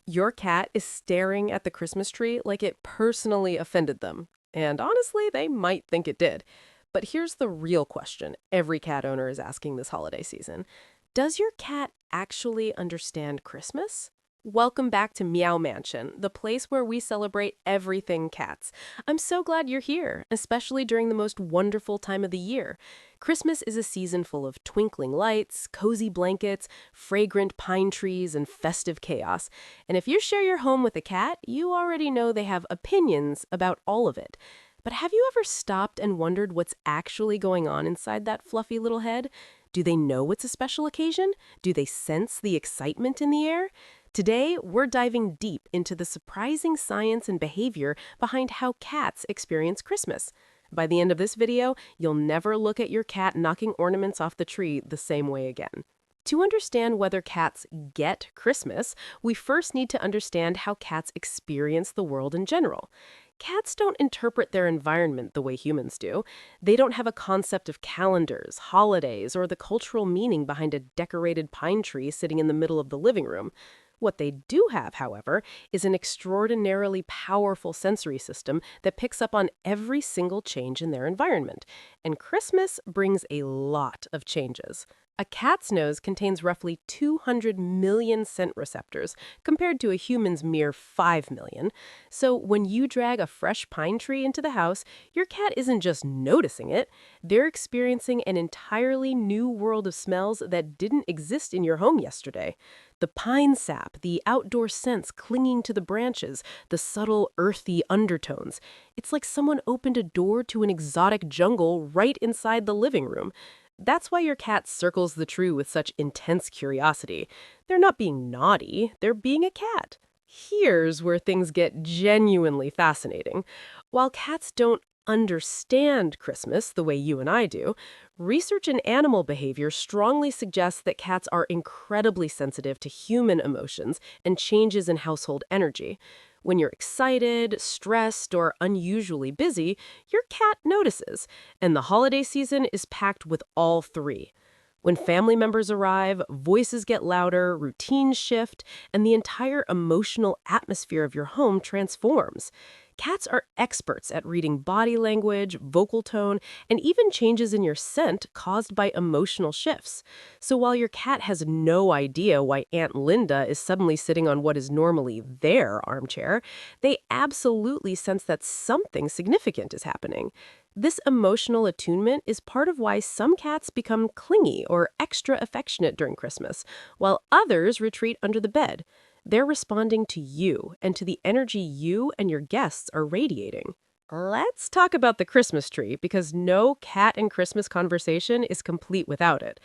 Your cat is staring at the Christmas tree like it personally offended them. And honestly, they might think it did. But here's the real question every cat owner is asking this holiday season. Does your cat actually understand Christmas? Welcome back to Meow Mansion, the place where we celebrate everything cats. I'm so glad you're here, especially during the most wonderful time of the year. Christmas is a season full of twinkling lights, cozy blankets, fragrant pine trees, and festive chaos. And if you share your home with a cat, you already know they have opinions about all of it. But have you ever stopped and wondered what's actually going on inside that fluffy little head? Do they know it's a special occasion? Do they sense the excitement in the air? Today, we're diving deep into the surprising science and behavior behind how cats experience Christmas. By the end of this video, you'll never look at your cat knocking ornaments off the tree the same way again. To understand whether cats get Christmas, we first need to understand how cats experience the world in general. Cats don't interpret their environment the way humans do. They don't have a concept of calendars, holidays, or the cultural meaning behind a decorated pine tree sitting in the middle of the living room. What they do have, however, is an extraordinarily powerful sensory system that picks up on every single change in their environment. And Christmas brings a lot of changes. A cat's nose contains roughly 200 million scent receptors, compared to a human's mere 5 million. So when you drag a fresh pine tree into the house, your cat isn't just noticing it, they're experiencing an entirely new world of smells that didn't exist in your home yesterday. The pine sap, the outdoor scents clinging to the branches, the subtle, earthy undertones. It's like someone opened a door to an exotic jungle right inside the living room. That's why your cat circles the tree with such intense curiosity. They're not being naughty, they're being a cat. Here's where things get genuinely fascinating. While cats don't understand Christmas the way you and I do, research in animal behavior strongly suggests that cats are incredibly sensitive to human emotions and changes in household energy. When you're excited, stressed, or unusually busy, your cat notices, and the holiday season is packed with all three. When family members arrive, voices get louder, routines shift, and the entire emotional atmosphere of your home transforms. Cats are experts at reading body language, vocal tone, and even changes in your scent caused by emotional shifts. So while your cat has no idea why Aunt Linda is suddenly sitting on what is normally their armchair, they absolutely sense that something significant is happening. This emotional attunement is part of why some cats become clingy or extra affectionate during Christmas, while others retreat under the bed. They're responding to you and to the energy you and your guests are radiating. Let's talk about the Christmas tree, because no cat and Christmas conversation is complete without it.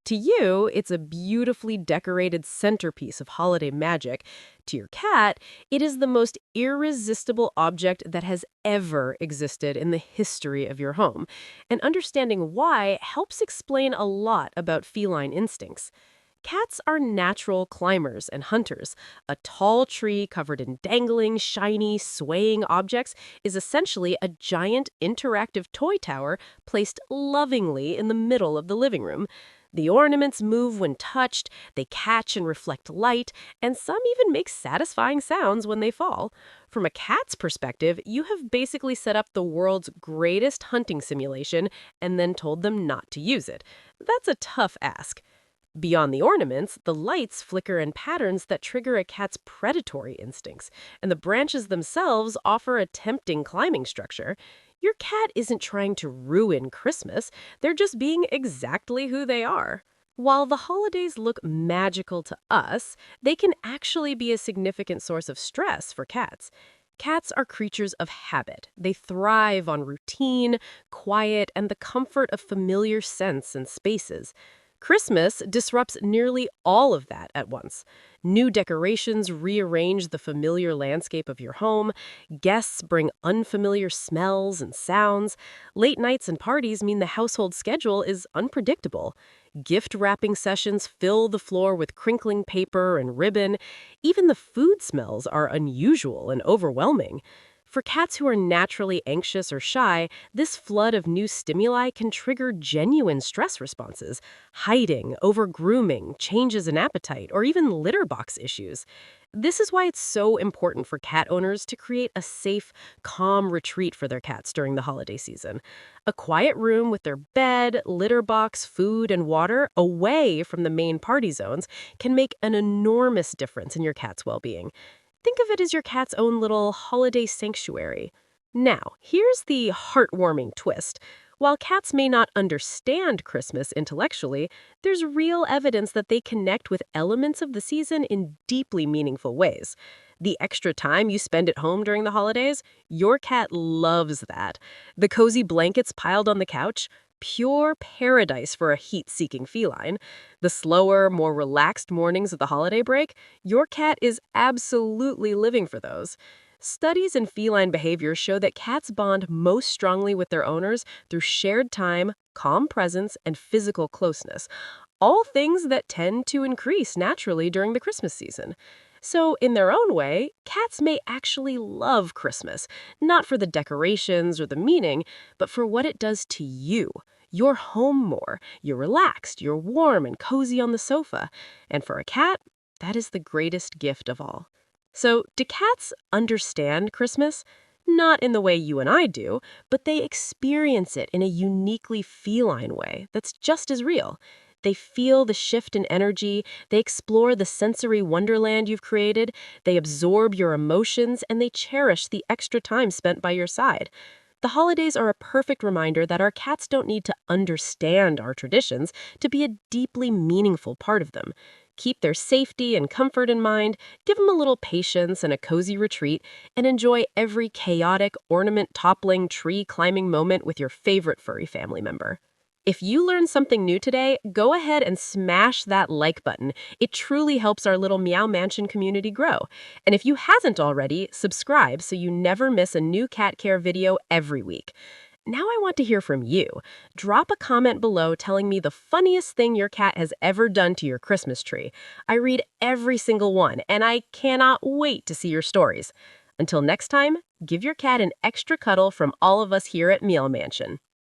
To you, it's a beautifully decorated centerpiece of holiday magic. To your cat, it is the most irresistible object that has ever existed in the history of your home. And understanding why helps explain a lot about feline instincts. Cats are natural climbers and hunters. A tall tree covered in dangling, shiny, swaying objects is essentially a giant interactive toy tower placed lovingly in the middle of the living room. The ornaments move when touched, they catch and reflect light, and some even make satisfying sounds when they fall. From a cat's perspective, you have basically set up the world's greatest hunting simulation and then told them not to use it. That's a tough ask. Beyond the ornaments, the lights flicker in patterns that trigger a cat's predatory instincts, and the branches themselves offer a tempting climbing structure. Your cat isn't trying to ruin Christmas, they're just being exactly who they are. While the holidays look magical to us, they can actually be a significant source of stress for cats. Cats are creatures of habit. They thrive on routine, quiet, and the comfort of familiar scents and spaces. Christmas disrupts nearly all of that at once. New decorations rearrange the familiar landscape of your home. Guests bring unfamiliar smells and sounds. Late nights and parties mean the household schedule is unpredictable. Gift wrapping sessions fill the floor with crinkling paper and ribbon. Even the food smells are unusual and overwhelming. For cats who are naturally anxious or shy, this flood of new stimuli can trigger genuine stress responses: hiding, over-grooming, changes in appetite, or even litter box issues. This is why it's so important for cat owners to create a safe, calm retreat for their cats during the holiday season. A quiet room with their bed, litter box, food, and water away from the main party zones can make an enormous difference in your cat's well-being. Think of it as your cat's own little holiday sanctuary. Now, here's the heartwarming twist. While cats may not understand Christmas intellectually, there's real evidence that they connect with elements of the season in deeply meaningful ways. The extra time you spend at home during the holidays, your cat loves that. The cozy blankets piled on the couch, pure paradise for a heat-seeking feline. The slower, more relaxed mornings of the holiday break, your cat is absolutely living for those. Studies in feline behavior show that cats bond most strongly with their owners through shared time, calm presence, and physical closeness, all things that tend to increase naturally during the Christmas season. So, in their own way, cats may actually love Christmas, not for the decorations or the meaning, but for what it does to you. You're home more, you're relaxed, you're warm and cozy on the sofa. And for a cat, that is the greatest gift of all. So, do cats understand Christmas? Not in the way you and I do, but they experience it in a uniquely feline way that's just as real. They feel the shift in energy, they explore the sensory wonderland you've created, they absorb your emotions, and they cherish the extra time spent by your side. The holidays are a perfect reminder that our cats don't need to understand our traditions to be a deeply meaningful part of them. Keep their safety and comfort in mind, give them a little patience and a cozy retreat, and enjoy every chaotic, ornament-toppling, tree-climbing moment with your favorite furry family member. If you learned something new today, go ahead and smash that like button. It truly helps our little Meow Mansion community grow. And if you hasn't already, subscribe so you never miss a new cat care video every week. Now I want to hear from you. Drop a comment below telling me the funniest thing your cat has ever done to your Christmas tree. I read every single one, and I cannot wait to see your stories. Until next time, give your cat an extra cuddle from all of us here at Meow Mansion.